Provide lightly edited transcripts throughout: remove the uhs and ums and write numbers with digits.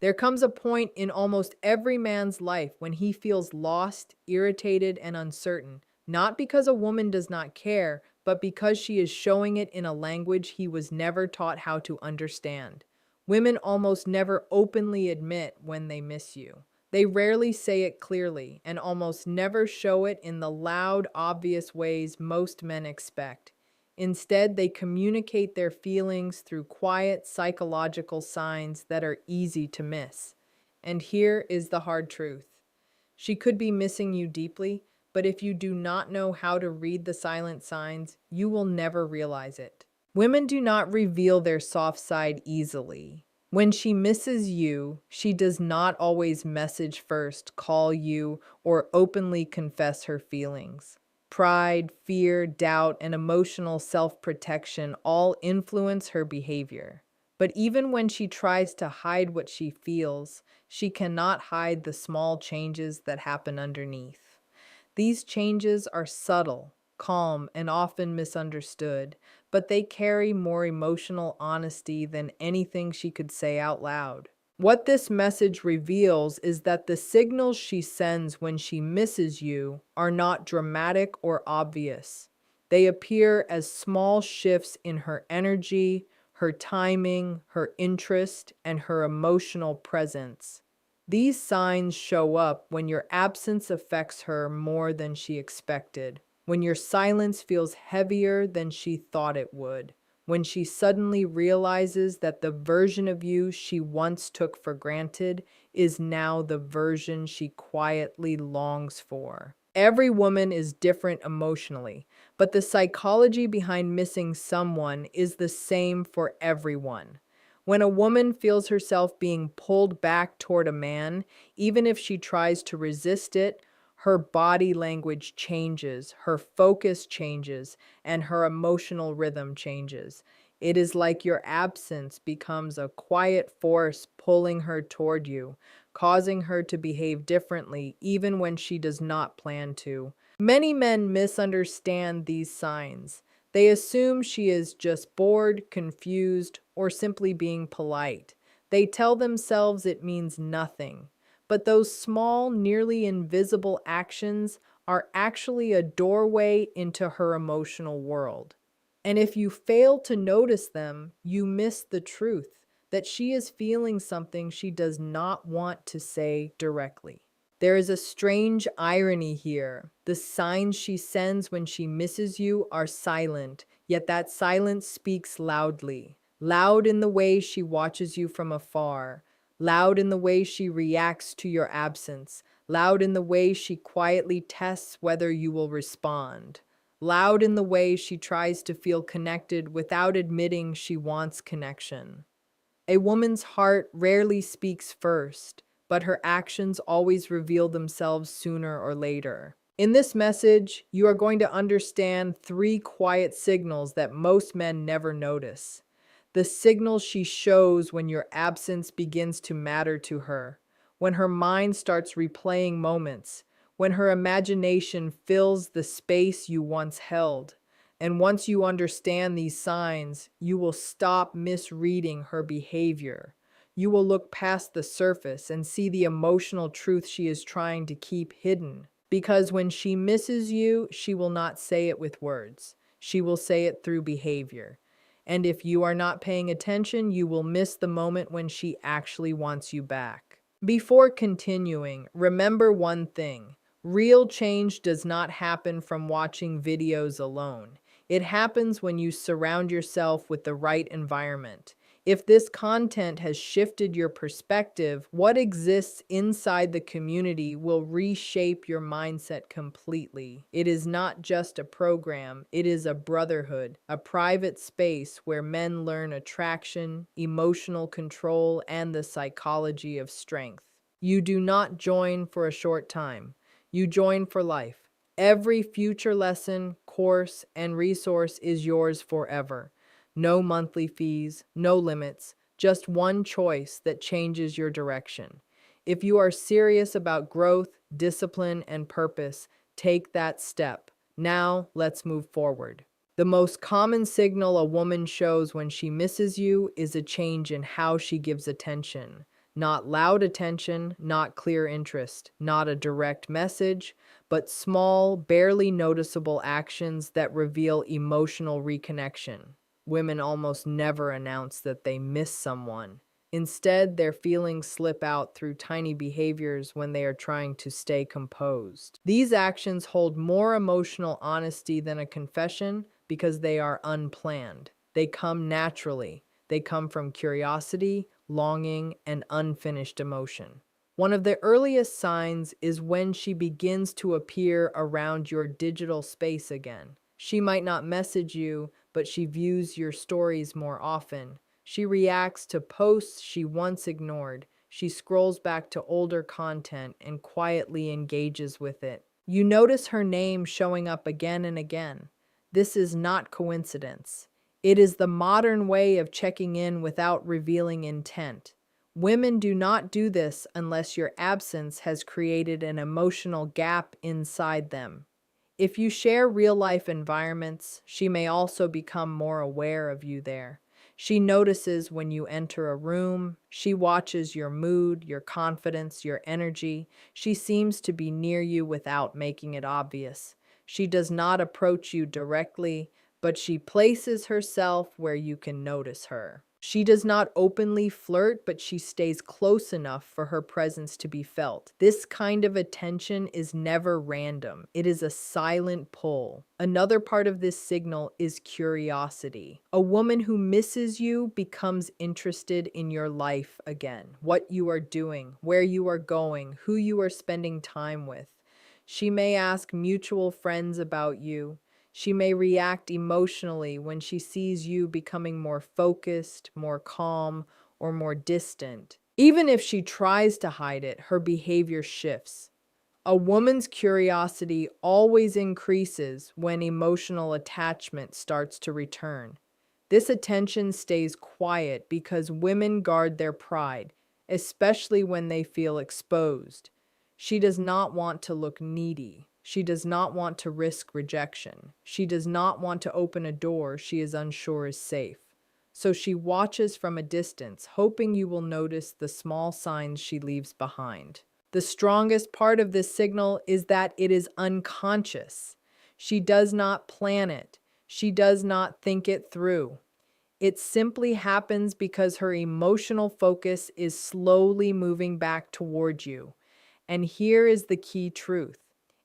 There comes a point in almost every man's life when he feels lost, irritated, and uncertain, not because a woman does not care, but because she is showing it in a language he was never taught how to understand. Women almost never openly admit when they miss you. They rarely say it clearly and almost never show it in the loud, obvious ways most men expect. Instead, they communicate their feelings through quiet psychological signs that are easy to miss. And here is the hard truth. She could be missing you deeply, but if you do not know how to read the silent signs, you will never realize it. Women do not reveal their soft side easily. When she misses you, she does not always message first, call you, or openly confess her feelings. Pride, fear, doubt, and emotional self-protection all influence her behavior. But even when she tries to hide what she feels, she cannot hide the small changes that happen underneath. These changes are subtle, calm, and often misunderstood, but they carry more emotional honesty than anything she could say out loud. What this message reveals is that the signals she sends when she misses you are not dramatic or obvious. They appear as small shifts in her energy, her timing, her interest, and her emotional presence. These signs show up when your absence affects her more than she expected, when your silence feels heavier than she thought it would, when she suddenly realizes that the version of you she once took for granted is now the version she quietly longs for. Every woman is different emotionally, but the psychology behind missing someone is the same for everyone. When a woman feels herself being pulled back toward a man, even if she tries to resist it, her body language changes, her focus changes, and her emotional rhythm changes. It is like your absence becomes a quiet force pulling her toward you, causing her to behave differently even when she does not plan to. Many men misunderstand these signs. They assume she is just bored, confused, or simply being polite. They tell themselves it means nothing. But those small, nearly invisible actions are actually a doorway into her emotional world. And if you fail to notice them, you miss the truth that she is feeling something she does not want to say directly. There is a strange irony here. The signs she sends when she misses you are silent, yet that silence speaks loudly. Loud in the way she watches you from afar, loud in the way she reacts to your absence, loud in the way she quietly tests whether you will respond, loud in the way she tries to feel connected without admitting she wants connection. A woman's heart rarely speaks first, but her actions always reveal themselves sooner or later. In this message, you are going to understand three quiet signals that most men never notice. The signals she shows when your absence begins to matter to her, when her mind starts replaying moments, when her imagination fills the space you once held. And once you understand these signs, you will stop misreading her behavior. You will look past the surface and see the emotional truth she is trying to keep hidden. Because when she misses you, she will not say it with words. She will say it through behavior. And if you are not paying attention, you will miss the moment when she actually wants you back. Before continuing, remember one thing. Real change does not happen from watching videos alone. It happens when you surround yourself with the right environment. If this content has shifted your perspective, what exists inside the community will reshape your mindset completely. It is not just a program, it is a brotherhood, a private space where men learn attraction, emotional control, and the psychology of strength. You do not join for a short time, you join for life. Every future lesson, course, and resource is yours forever. No monthly fees, no limits, just one choice that changes your direction. If you are serious about growth, discipline, and purpose, take that step. Now, let's move forward. The most common signal a woman shows when she misses you is a change in how she gives attention. Not loud attention, not clear interest, not a direct message, but small, barely noticeable actions that reveal emotional reconnection. Women almost never announce that they miss someone. Instead, their feelings slip out through tiny behaviors when they are trying to stay composed. These actions hold more emotional honesty than a confession because they are unplanned. They come naturally. They come from curiosity, longing, and unfinished emotion. One of the earliest signs is when she begins to appear around your digital space again. She might not message you, but she views your stories more often. She reacts to posts she once ignored. She scrolls back to older content and quietly engages with it. You notice her name showing up again and again. This is not coincidence. It is the modern way of checking in without revealing intent. Women do not do this unless your absence has created an emotional gap inside them. If you share real-life environments, she may also become more aware of you there. She notices when you enter a room. She watches your mood, your confidence, your energy. She seems to be near you without making it obvious. She does not approach you directly, but she places herself where you can notice her. She does not openly flirt, but she stays close enough for her presence to be felt. This kind of attention is never random. It is a silent pull. Another part of this signal is curiosity. A woman who misses you becomes interested in your life again, what you are doing, where you are going, who you are spending time with. She may ask mutual friends about you. She may react emotionally when she sees you becoming more focused, more calm, or more distant. Even if she tries to hide it, her behavior shifts. A woman's curiosity always increases when emotional attachment starts to return. This attention stays quiet because women guard their pride, especially when they feel exposed. She does not want to look needy. She does not want to risk rejection. She does not want to open a door she is unsure is safe. So she watches from a distance, hoping you will notice the small signs she leaves behind. The strongest part of this signal is that it is unconscious. She does not plan it. She does not think it through. It simply happens because her emotional focus is slowly moving back toward you. And here is the key truth.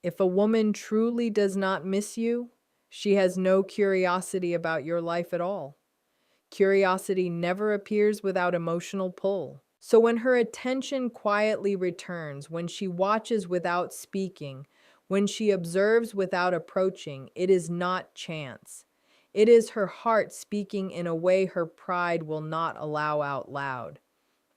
If a woman truly does not miss you, she has no curiosity about your life at all. Curiosity never appears without emotional pull. So when her attention quietly returns, when she watches without speaking, when she observes without approaching, it is not chance. It is her heart speaking in a way her pride will not allow out loud.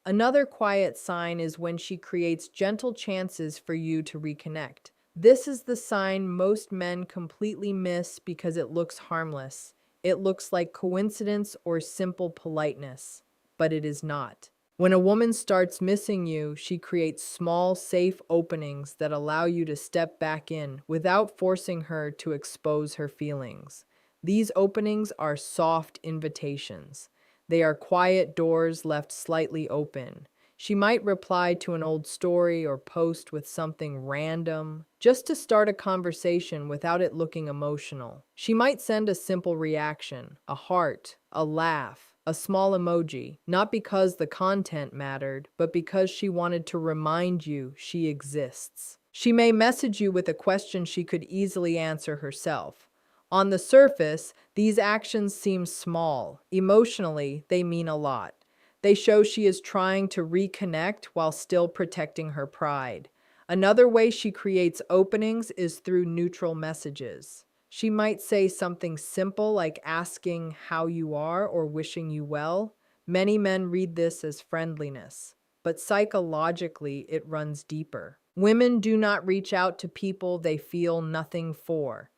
Another quiet sign is when she creates gentle chances for you to reconnect. This is the sign most men completely miss because it looks harmless. It looks like coincidence or simple politeness, but it is not. When a woman starts missing you, she creates small, safe openings that allow you to step back in without forcing her to expose her feelings. These openings are soft invitations. They are quiet doors left slightly open. She might reply to an old story or post with something random, just to start a conversation without it looking emotional. She might send a simple reaction, a heart, a laugh, a small emoji, not because the content mattered, but because she wanted to remind you she exists. She may message you with a question she could easily answer herself. On the surface, these actions seem small. Emotionally, they mean a lot. They show she is trying to reconnect while still protecting her pride. Another way she creates openings is through neutral messages. She might say something simple like asking how you are or wishing you well. Many men read this as friendliness, but psychologically it runs deeper. Women do not reach out to people they feel nothing for.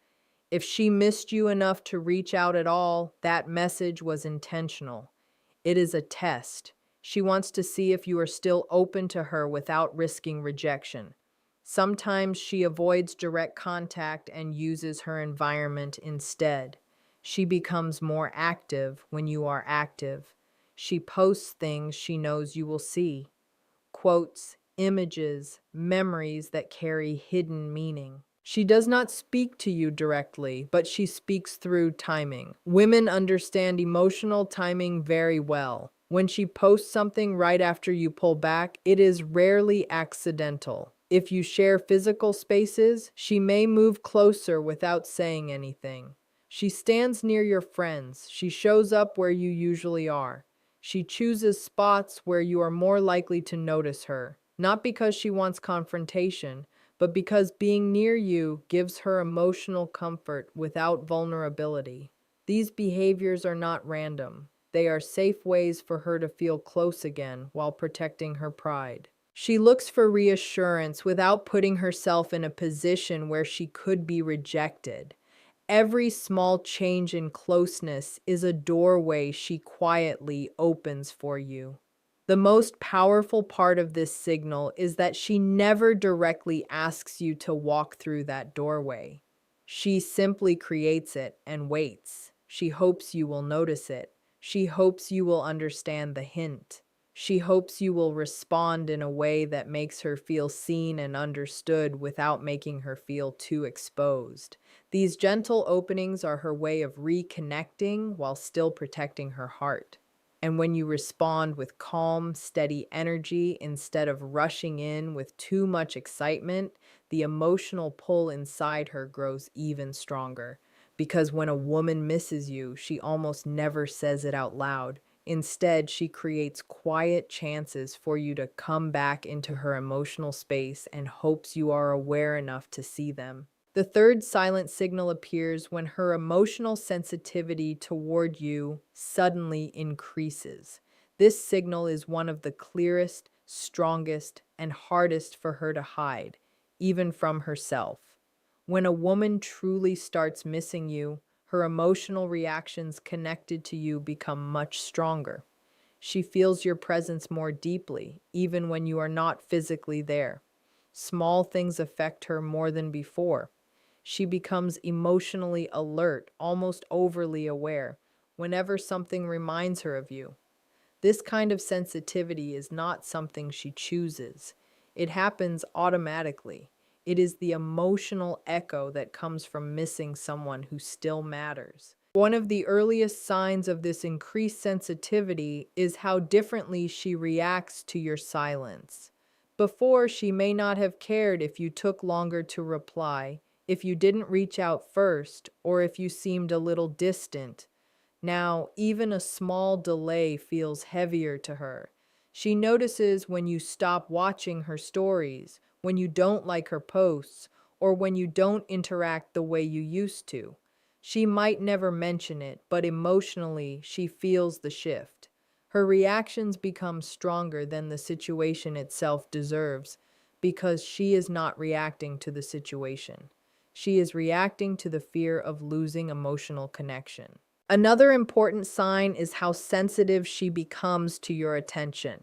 If she missed you enough to reach out at all, that message was intentional. It is a test. She wants to see if you are still open to her without risking rejection. Sometimes she avoids direct contact and uses her environment instead. She becomes more active when you are active. She posts things she knows you will see. quotes, images, memories that carry hidden meaning. She does not speak to you directly, but she speaks through timing. Women understand emotional timing very well. When she posts something right after you pull back, it is rarely accidental. If you share physical spaces, she may move closer without saying anything. She stands near your friends. She shows up where you usually are. She chooses spots where you are more likely to notice her, not because she wants confrontation, but because being near you gives her emotional comfort without vulnerability. These behaviors are not random. They are safe ways for her to feel close again while protecting her pride. She looks for reassurance without putting herself in a position where she could be rejected. Every small change in closeness is a doorway she quietly opens for you. The most powerful part of this signal is that she never directly asks you to walk through that doorway. She simply creates it and waits. She hopes you will notice it. She hopes you will understand the hint. She hopes you will respond in a way that makes her feel seen and understood without making her feel too exposed. These gentle openings are her way of reconnecting while still protecting her heart. And when you respond with calm, steady energy instead of rushing in with too much excitement, the emotional pull inside her grows even stronger. Because when a woman misses you, she almost never says it out loud. Instead, she creates quiet chances for you to come back into her emotional space and hopes you are aware enough to see them. The third silent signal appears when her emotional sensitivity toward you suddenly increases. This signal is one of the clearest, strongest, and hardest for her to hide, even from herself. When a woman truly starts missing you, her emotional reactions connected to you become much stronger. She feels your presence more deeply, even when you are not physically there. Small things affect her more than before. She becomes emotionally alert, almost overly aware, whenever something reminds her of you. This kind of sensitivity is not something she chooses. It happens automatically. It is the emotional echo that comes from missing someone who still matters. One of the earliest signs of this increased sensitivity is how differently she reacts to your silence. Before, she may not have cared if you took longer to reply, if you didn't reach out first, or if you seemed a little distant. Now, even a small delay feels heavier to her. She notices when you stop watching her stories, when you don't like her posts, or when you don't interact the way you used to. She might never mention it, but emotionally, she feels the shift. Her reactions become stronger than the situation itself deserves because she is not reacting to the situation. She is reacting to the fear of losing emotional connection. Another important sign is how sensitive she becomes to your attention.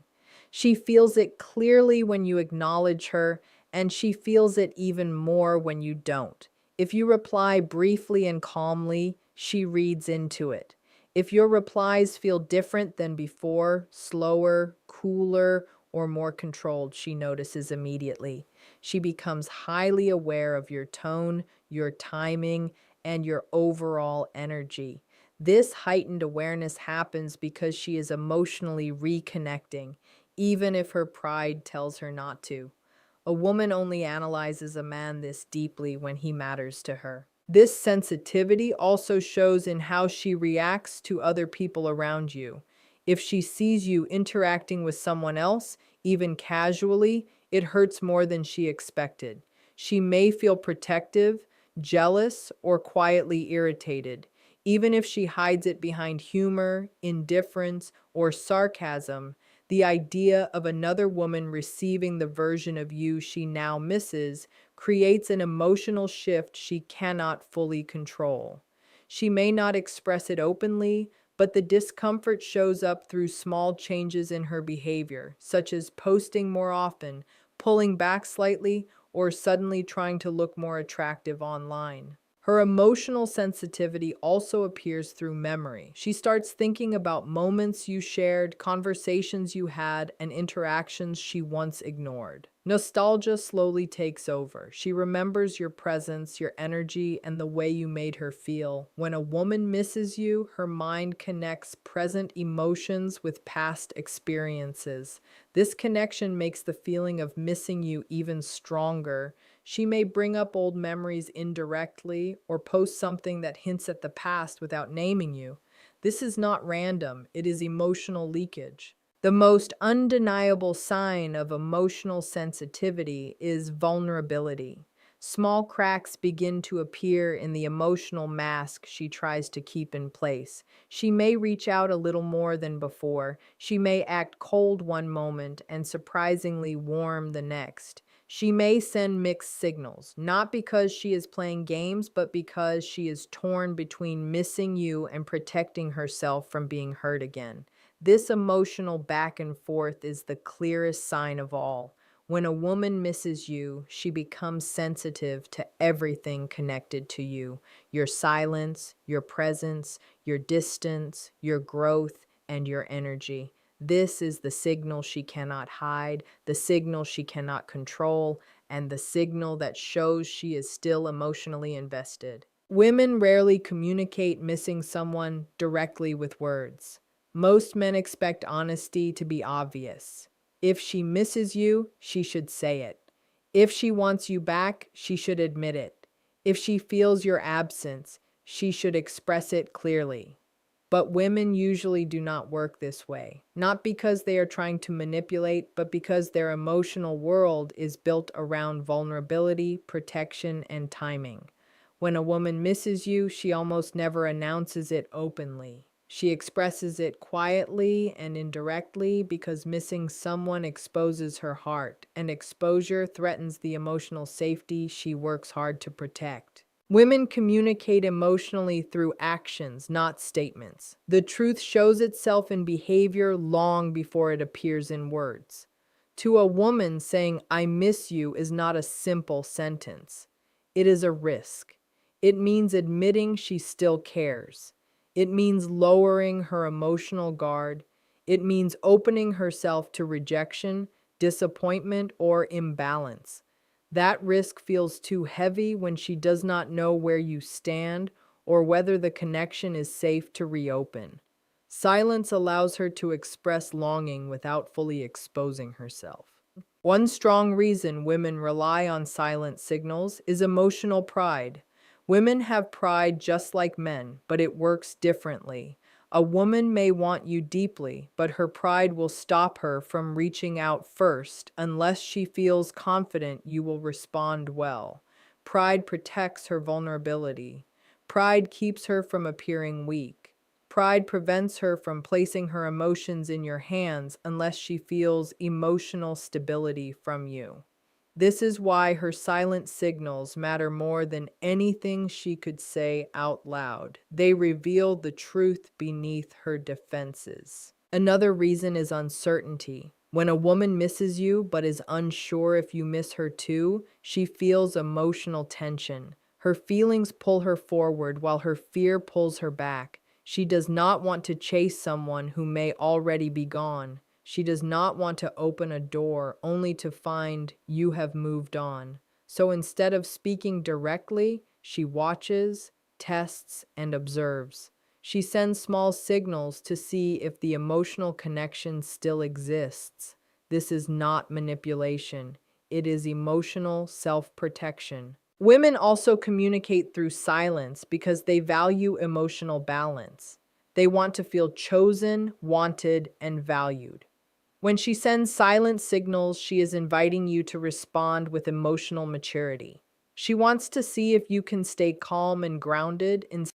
She feels it clearly when you acknowledge her, and she feels it even more when you don't. If you reply briefly and calmly, she reads into it. If your replies feel different than before, slower, cooler, or more controlled, she notices immediately. She becomes highly aware of your tone, your timing, and your overall energy. This heightened awareness happens because she is emotionally reconnecting, even if her pride tells her not to. A woman only analyzes a man this deeply when he matters to her. This sensitivity also shows in how she reacts to other people around you. If she sees you interacting with someone else, even casually, it hurts more than she expected. She may feel protective, jealous, or quietly irritated. Even if she hides it behind humor, indifference, or sarcasm, the idea of another woman receiving the version of you she now misses creates an emotional shift she cannot fully control. She may not express it openly, but the discomfort shows up through small changes in her behavior, such as posting more often, pulling back slightly, or suddenly trying to look more attractive online. Her emotional sensitivity also appears through memory. She starts thinking about moments you shared, conversations you had, and interactions she once ignored. Nostalgia slowly takes over. She remembers your presence, your energy, and the way you made her feel. When a woman misses you, her mind connects present emotions with past experiences. This connection makes the feeling of missing you even stronger. She may bring up old memories indirectly or post something that hints at the past without naming you. This is not random, it is emotional leakage. The most undeniable sign of emotional sensitivity is vulnerability. Small cracks begin to appear in the emotional mask she tries to keep in place. She may reach out a little more than before. She may act cold one moment and surprisingly warm the next. She may send mixed signals, not because she is playing games, but because she is torn between missing you and protecting herself from being hurt again. This emotional back and forth is the clearest sign of all. When a woman misses you, she becomes sensitive to everything connected to you: your silence, your presence, your distance, your growth, and your energy. This is the signal she cannot hide, the signal she cannot control, and the signal that shows she is still emotionally invested. Women rarely communicate missing someone directly with words. Most men expect honesty to be obvious. If she misses you, she should say it. If she wants you back, she should admit it. If she feels your absence, she should express it clearly. But women usually do not work this way, not because they are trying to manipulate, but because their emotional world is built around vulnerability, protection, and timing. When a woman misses you, she almost never announces it openly. She expresses it quietly and indirectly because missing someone exposes her heart, and exposure threatens the emotional safety she works hard to protect. Women communicate emotionally through actions, not statements. The truth shows itself in behavior long before it appears in words. To a woman, saying, "I miss you," is not a simple sentence. It is a risk. It means admitting she still cares. It means lowering her emotional guard. It means opening herself to rejection, disappointment, or imbalance. That risk feels too heavy when she does not know where you stand or whether the connection is safe to reopen. Silence allows her to express longing without fully exposing herself. One strong reason women rely on silent signals is emotional pride. Women have pride just like men, but it works differently. A woman may want you deeply, but her pride will stop her from reaching out first unless she feels confident you will respond well. Pride protects her vulnerability. Pride keeps her from appearing weak. Pride prevents her from placing her emotions in your hands unless she feels emotional stability from you. This is why her silent signals matter more than anything she could say out loud. They reveal the truth beneath her defenses. Another reason is uncertainty. When a woman misses you but is unsure if you miss her too, she feels emotional tension. Her feelings pull her forward while her fear pulls her back. She does not want to chase someone who may already be gone. She does not want to open a door only to find you have moved on. So instead of speaking directly, she watches, tests, and observes. She sends small signals to see if the emotional connection still exists. This is not manipulation. It is emotional self-protection. Women also communicate through silence because they value emotional balance. They want to feel chosen, wanted, and valued. When she sends silent signals, she is inviting you to respond with emotional maturity. She wants to see if you can stay calm and grounded instead